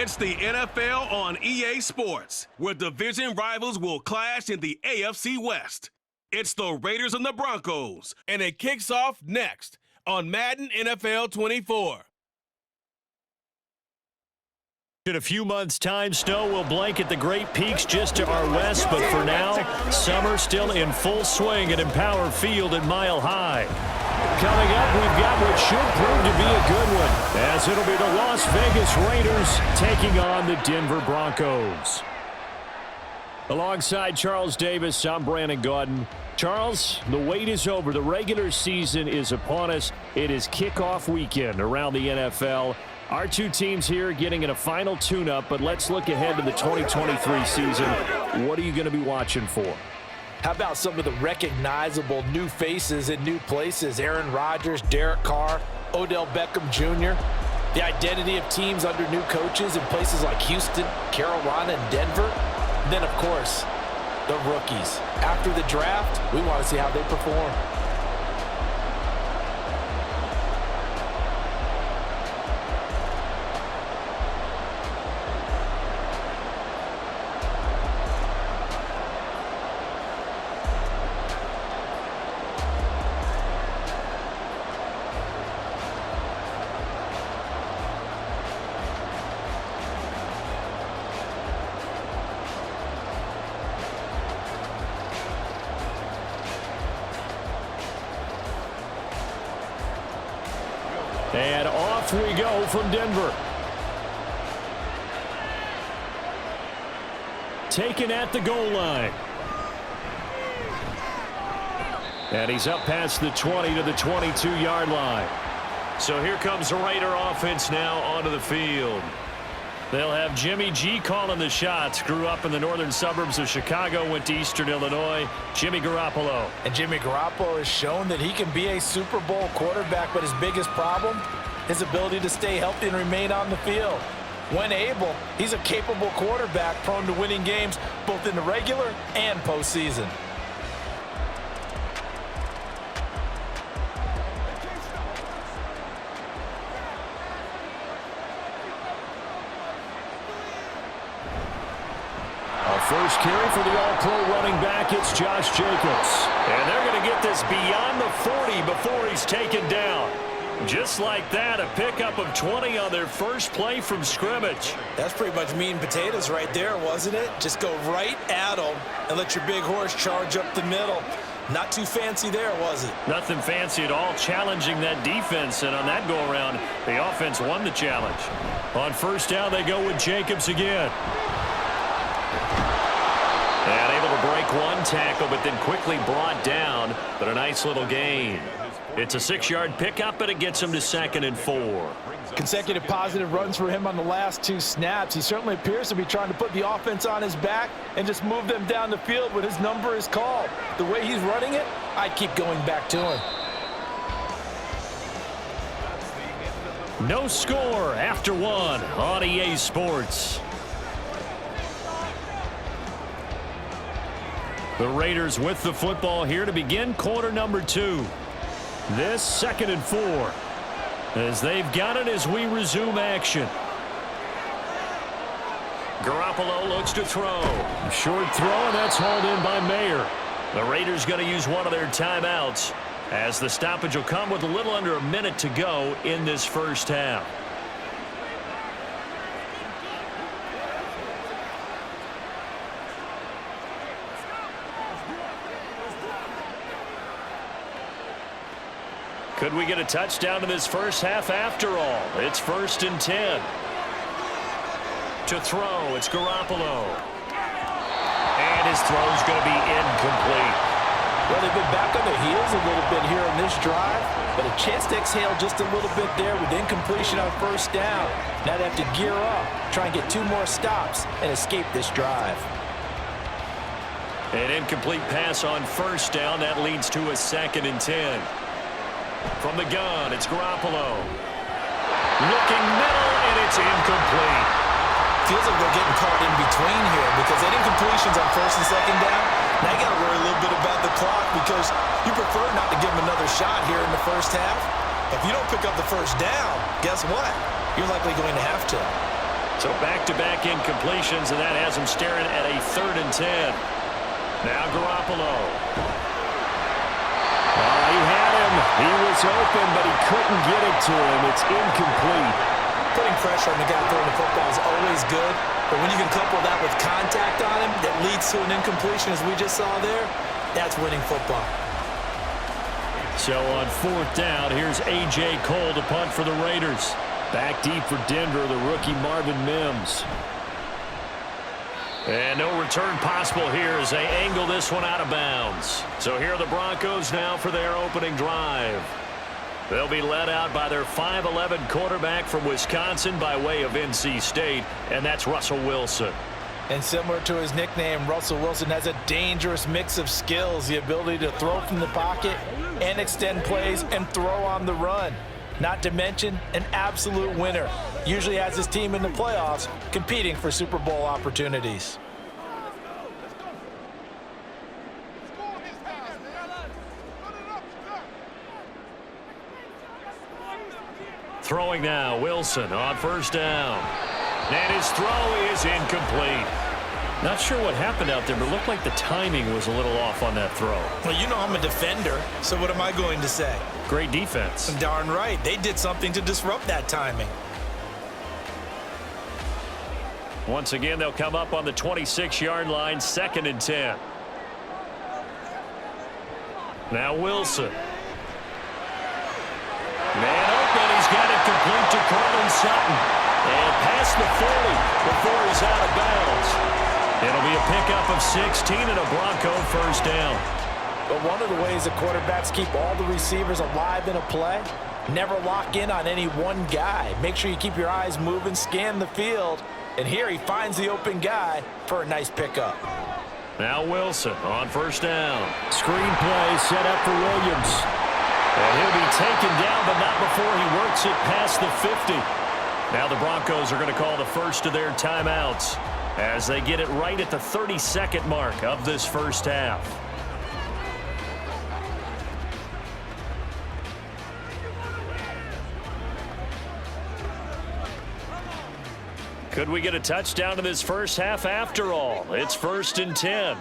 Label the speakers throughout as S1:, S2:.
S1: It's the NFL on EA Sports, where division rivals will clash in the AFC West. It's the Raiders and the Broncos, and it kicks off next on Madden NFL 24.
S2: In a few months' time, snow will blanket the Great Peaks just to our west, but for now, summer still in full swing at Empower Field at Mile High. Coming up, we've got what should prove to be a good one, as it'll be the Las Vegas Raiders taking on the Denver Broncos. Alongside Charles Davis, I'm Brandon Gaudin. Charles, the wait is over. The regular season is upon us. It is kickoff weekend around the NFL. Our two teams here getting in a final tune-up, but let's look ahead to the 2023 season. What are you going to be watching for?
S3: How about some of the recognizable new faces in new places? Aaron Rodgers, Derek Carr, Odell Beckham Jr. The identity of teams under new coaches in places like Houston, Carolina, and Denver. And then, of course, the rookies. After the draft, we want to see how they perform.
S2: And off we go from Denver. Taken at the goal line. And he's up past the 20 to the 22-yard line. So here comes the Raider offense now onto the field. They'll have Jimmy G calling the shots. Grew up in the northern suburbs of Chicago, went to Eastern Illinois. Jimmy Garoppolo.
S3: And Jimmy Garoppolo has shown that he can be a Super Bowl quarterback, but his biggest problem, his ability to stay healthy and remain on the field. When able, he's a capable quarterback prone to winning games both in the regular and postseason.
S2: First carry for the all-pro running back, it's Josh Jacobs. And they're going to get this beyond the 40 before he's taken down. Just like that, a pickup of 20 on their first play from scrimmage.
S3: That's pretty much meat and potatoes right there, wasn't it? Just go right at them and let your big horse charge up the middle. Not too fancy there, was it?
S2: Nothing fancy at all, challenging that defense. And on that go-around, the offense won the challenge. On first down, they go with Jacobs again. And able to break one tackle, but then quickly brought down. But a nice little gain. It's a 6-yard pickup, but it gets him to 2nd and 4.
S3: Consecutive positive runs for him on the last 2 snaps. He certainly appears to be trying to put the offense on his back and just move them down the field when his number is called. The way he's running it, I'd keep going back to him.
S2: No score after 1 on EA Sports. The Raiders with the football here to begin quarter number 2. This 2nd and 4. As they've got it as we resume action. Garoppolo looks to throw. Short throw, and that's hauled in by Mayer. The Raiders going to use one of their timeouts as the stoppage will come with a little under a minute to go in this first half. Could we get a touchdown in this first half after all? It's 1st and 10. To throw, it's Garoppolo. And his throw's going to be incomplete.
S3: Well, they've been back on their heels a little bit here on this drive, but a chance to exhale just a little bit there with incompletion on first down. Now they have to gear up, try and get 2 more stops, and escape this drive.
S2: An incomplete pass on first down. That leads to a 2nd and 10. From the gun, it's Garoppolo. Looking middle, and it's incomplete.
S3: Feels like they're getting caught in between here because that incompletion's on 1st and 2nd down. Now you got to worry a little bit about the clock because you prefer not to give them another shot here in the first half. If you don't pick up the first down, guess what? You're likely going to have to.
S2: So back-to-back incompletions, and that has him staring at a 3rd and 10. Now Garoppolo. He had him. He was open, but he couldn't get it to him. It's incomplete.
S3: Putting pressure on the guy throwing the football is always good, but when you can couple that with contact on him that leads to an incompletion, as we just saw there, that's winning football.
S2: So on 4th down, here's A.J. Cole to punt for the Raiders. Back deep for Denver, the rookie Marvin Mims. And no return possible here as they angle this one out of bounds. So here are the Broncos now for their opening drive. They'll be led out by their 5'11" quarterback from Wisconsin by way of NC State, and that's Russell Wilson.
S3: And similar to his nickname, Russell Wilson has a dangerous mix of skills, the ability to throw from the pocket and extend plays and throw on the run. Not to mention an absolute winner. Usually has his team in the playoffs competing for Super Bowl opportunities.
S2: Throwing now, Wilson on 1st down. And his throw is incomplete. Not sure what happened out there, but it looked like the timing was a little off on that throw.
S3: Well, you know I'm a defender, so what am I going to say?
S2: Great defense.
S3: Darn right. They did something to disrupt that timing.
S2: Once again, they'll come up on the 26-yard line, 2nd and 10. Now Wilson. Man open, he's got it complete to Cortland Sutton. And past the 40 before he's out of bounds. It'll be a pickup of 16 and a Bronco 1st down.
S3: But one of the ways that quarterbacks keep all the receivers alive in a play, never lock in on any one guy. Make sure you keep your eyes moving, scan the field. And here he finds the open guy for a nice pickup.
S2: Now Wilson on 1st down. Screen play set up for Williams. And he'll be taken down, but not before he works it past the 50. Now the Broncos are going to call the first of their timeouts as they get it right at the 32nd mark of this 1st half. Could we get a touchdown in this 1st half after all? It's 1st and 10.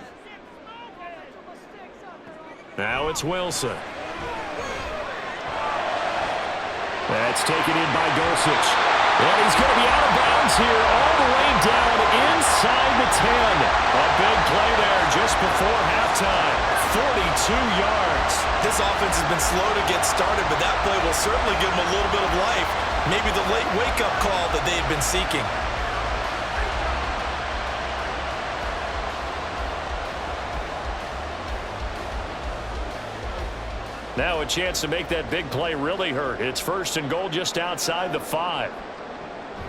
S2: Now it's Wilson. That's taken in by Dulcich. And he's going to be out of bounds here all the way down inside the 10. A big play there just before halftime. 42 yards.
S3: This offense has been slow to get started, but that play will certainly give them a little bit of life. Maybe the late wake-up call that they've been seeking.
S2: Now a chance to make that big play really hurt. It's 1st and goal just outside the 5.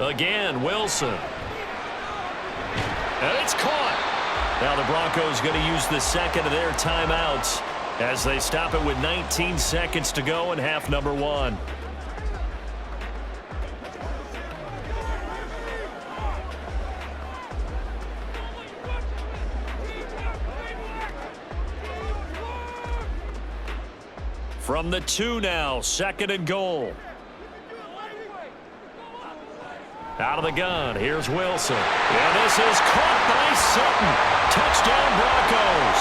S2: Again, Wilson. And it's caught. Now the Broncos going to use the 2nd of their timeouts as they stop it with 19 seconds to go in half number 1. From the 2 now, 2nd and goal. Out of the gun, here's Wilson. And this is caught by Sutton. Touchdown Broncos.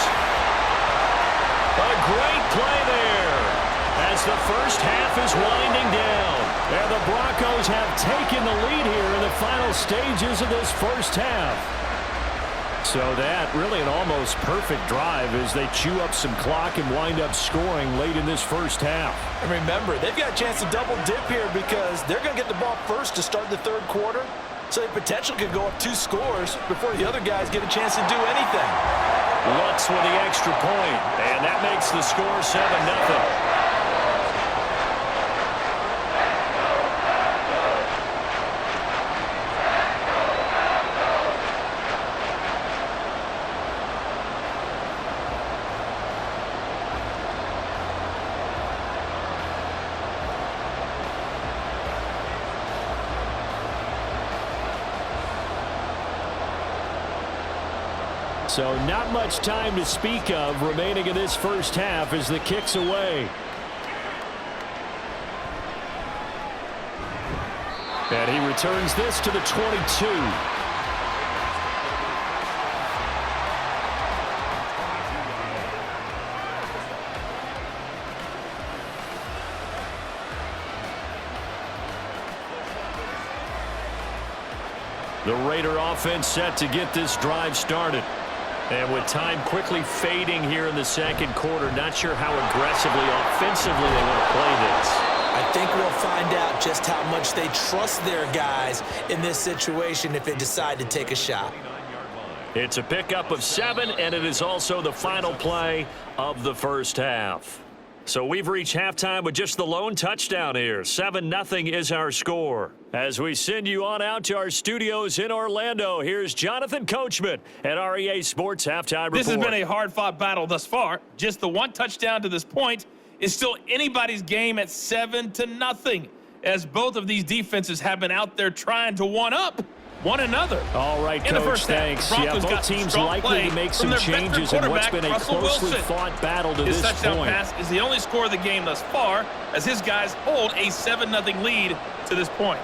S2: A great play there as the 1st half is winding down. And the Broncos have taken the lead here in the final stages of this 1st half. So that really an almost perfect drive as they chew up some clock and wind up scoring late in this 1st half.
S3: And remember, they've got a chance to double dip here because they're going to get the ball first to start the 3rd quarter. So they potentially could go up 2 scores before the other guys get a chance to do anything.
S2: Lutz with the extra point, and that makes the score 7-0. So not much time to speak of remaining in this 1st half as the kick's away. And he returns this to the 22. The Raider offense set to get this drive started. And with time quickly fading here in the second quarter, not sure how aggressively, offensively they want to play this.
S3: I think we'll find out just how much they trust their guys in this situation if they decide to take a shot.
S2: It's a pickup of 7, and it is also the final play of the first half. So we've reached halftime with just the lone touchdown here. 7-0 is our score. As we send you on out to our studios in Orlando, here's Jonathan Coachman at our EA Sports Halftime Report.
S4: This has been a hard-fought battle thus far. Just the one touchdown to this point is still anybody's game at 7-0, as both of these defenses have been out there trying to one-up one another.
S2: All right,
S4: in the
S2: Coach,
S4: first
S2: thanks.
S4: Half,
S2: Yeah, both teams likely to make some changes in what's been a closely fought battle to
S4: his
S2: this
S4: touchdown
S2: point.
S4: pass is the only score of the game thus far, as his guys hold a 7-0 lead to this point.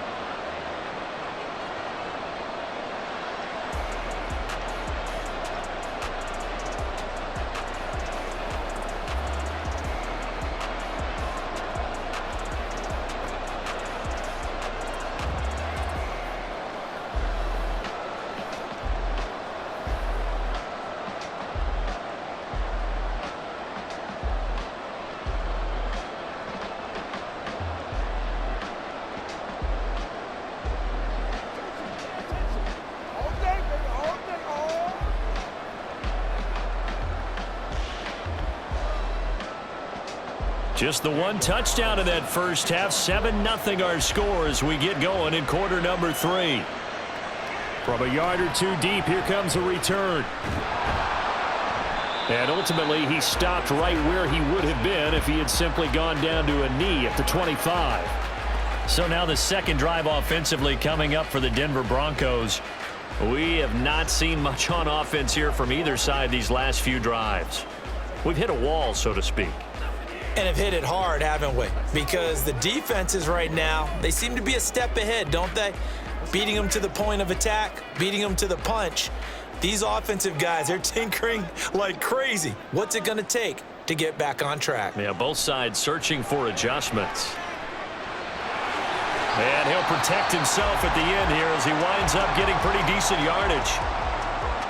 S2: Just the one touchdown in that first half. 7-0 our score as we get going in quarter number 3. From a yard or two deep, here comes a return. And ultimately, he stopped right where he would have been if he had simply gone down to a knee at the 25. So now the second drive offensively coming up for the Denver Broncos. We have not seen much on offense here from either side these last few drives. We've hit a wall, so to speak.
S3: And have hit it hard, haven't we? Because the defenses right now, they seem to be a step ahead, don't they? Beating them to the point of attack, beating them to the punch. These offensive guys, they're tinkering like crazy. What's it going to take to get back on track?
S2: Yeah, both sides searching for adjustments. And he'll protect himself at the end here as he winds up getting pretty decent yardage.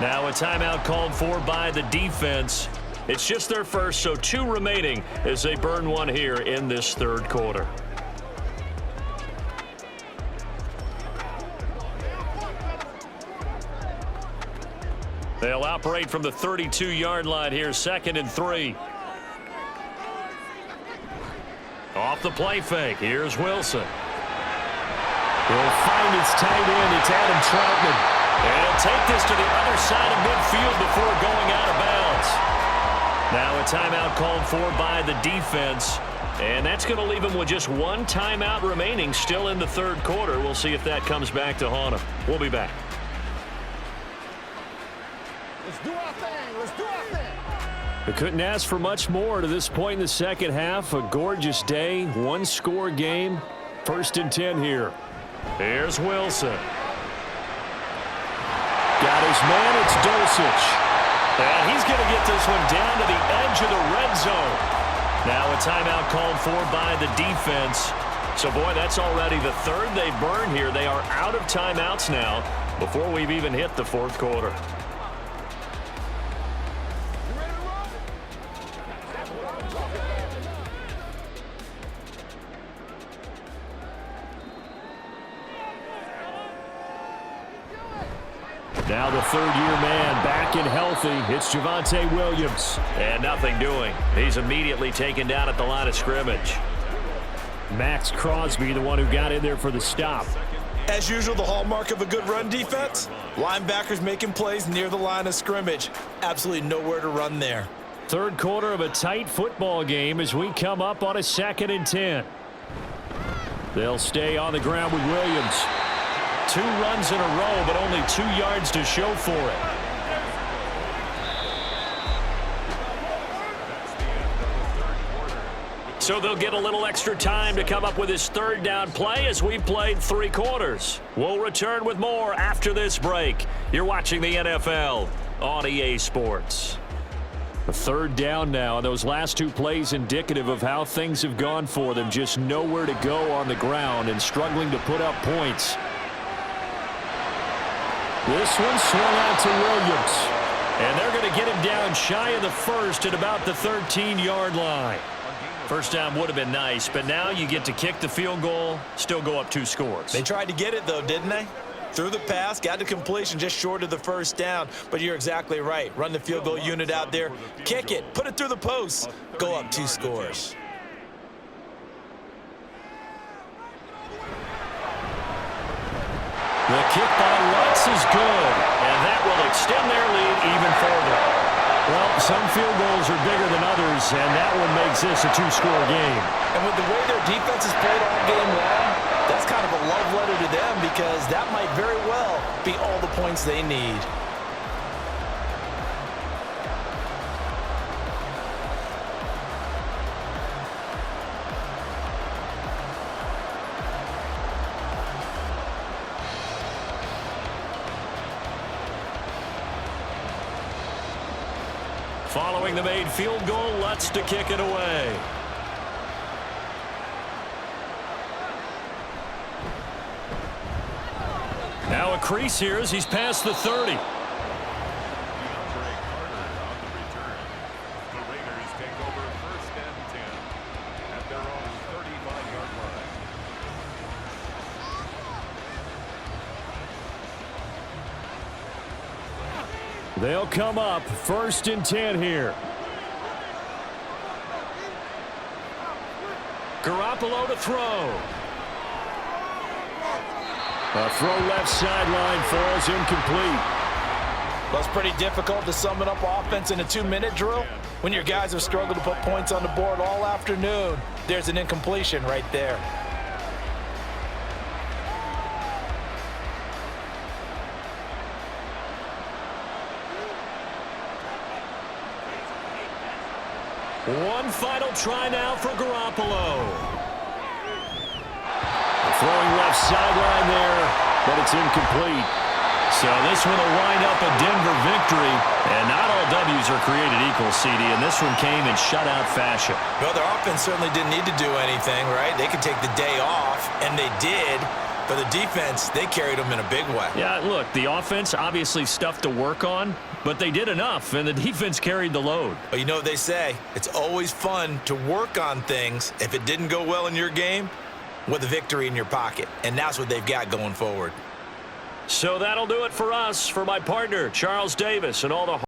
S2: Now a timeout called for by the defense. It's just their first, so 2 remaining as they burn one here in this third quarter. They'll operate from the 32-yard line here, 2nd and 3. Off the play fake, here's Wilson. He'll find his tight end, it's Adam Troutman. And he'll take this to the other side of midfield before going out of bounds. Now a timeout called for by the defense, and that's going to leave him with just one timeout remaining still in the third quarter. We'll see if that comes back to haunt him. We'll be back.
S5: Let's do our thing. Let's do our thing.
S2: We couldn't ask for much more to this point in the second half. A gorgeous day, one-score game. 1st and 10 here. Here's Wilson. Got his man, it's Dulcich. And he's going to get this one down to the edge of the red zone. Now a timeout called for by the defense. So, boy, that's already the third they burn here. They are out of timeouts now before we've even hit the fourth quarter. Now the third-year man back and healthy. It's Javonte Williams. And nothing doing. He's immediately taken down at the line of scrimmage. Max Crosby, the one who got in there for the stop.
S3: As usual, the hallmark of a good run defense, linebackers making plays near the line of scrimmage. Absolutely nowhere to run there.
S2: Third quarter of a tight football game as we come up on a 2nd and 10. They'll stay on the ground with Williams. 2 runs in a row, but only 2 yards to show for it. So they'll get a little extra time to come up with his third down play as we've played 3 quarters. We'll return with more after this break. You're watching the NFL on EA Sports. A third down now, and those last 2 plays indicative of how things have gone for them. Just nowhere to go on the ground and struggling to put up points. This one swung out to Williams. And they're going to get him down shy of the first at about the 13-yard line. First down would have been nice, but now you get to kick the field goal, still go up 2 scores.
S3: They tried to get it, though, didn't they? Threw the pass, got the completion just short of the first down. But you're exactly right. Run the field goal unit out there, kick it, put it through the post, go up 2 scores.
S2: The kick by Lutz is good, and that will extend their lead even further. Well, some field goals are bigger than others, and that one makes this a 2-score game.
S3: And with the way their defense has played all game long, that's kind of a love letter to them because that might very well be all the points they need.
S2: Following the made field goal, Lutz to kick it away. Now a crease here as he's past the 30. They'll come up 1st and 10 here. Garoppolo to throw. A throw left sideline falls incomplete.
S3: Well, it's pretty difficult to sum it up offense in a 2-minute drill when your guys have struggled to put points on the board all afternoon. There's an incompletion right there.
S2: One final try now for Garoppolo. Throwing left sideline there, but it's incomplete. So this one will wind up a Denver victory. And not all W's are created equal, CD, and this one came in shutout fashion.
S3: Well, their offense certainly didn't need to do anything, right? They could take the day off, and they did. But the defense, they carried them in a big way.
S2: Yeah, look, the offense, obviously stuff to work on, but they did enough, and the defense carried the load.
S3: But you know what they say, it's always fun to work on things if it didn't go well in your game with a victory in your pocket. And that's what they've got going forward.
S2: So that'll do it for us. For my partner, Charles Davis, and all the